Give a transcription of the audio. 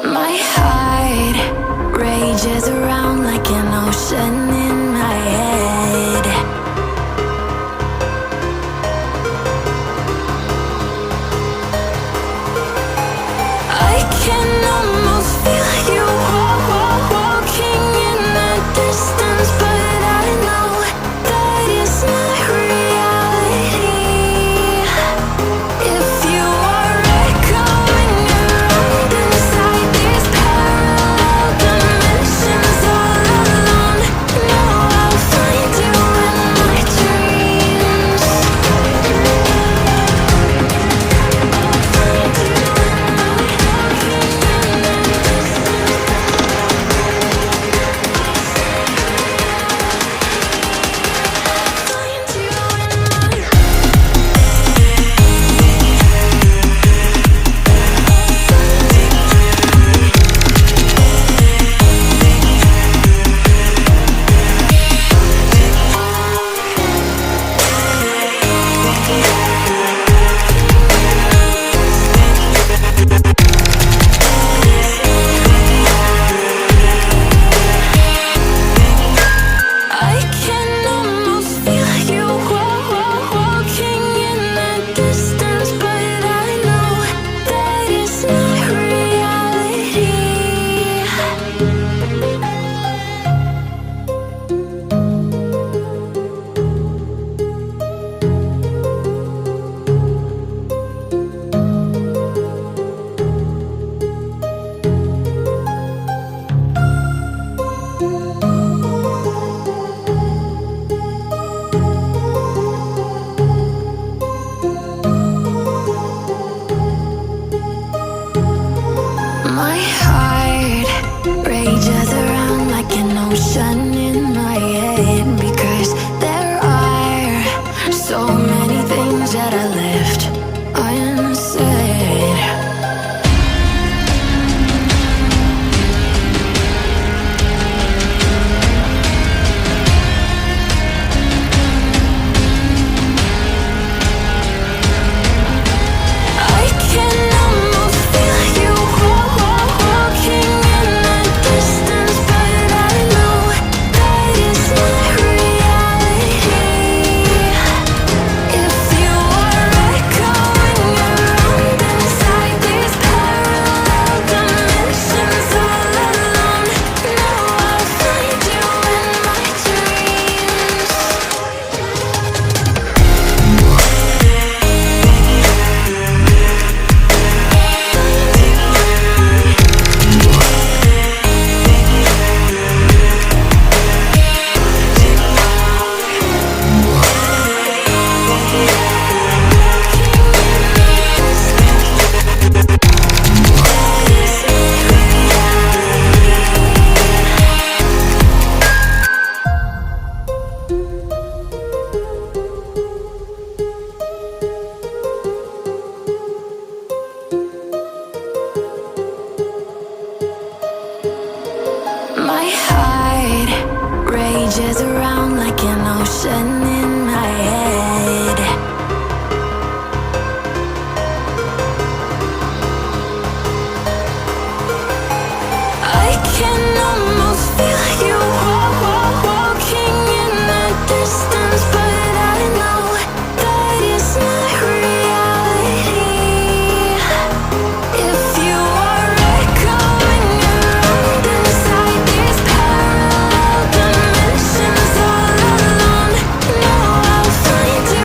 My heart rages around like an ocean in my head. I can almost feel you walking in the distance, but I know that it's not reality. If you are echoing around inside these parallel dimensions all alone, know I'll find you in my dreams. I can almost feel you walking in the distance, but I know that it's not reality. My heart rages around like an ocean in my head, because there are so many things that I left unsaid. I can almost feel you walking in the distance, but I know that it's not reality. If you are echoing around inside these parallel dimensions all alone, know I'll find you in my dreams. My heart rages around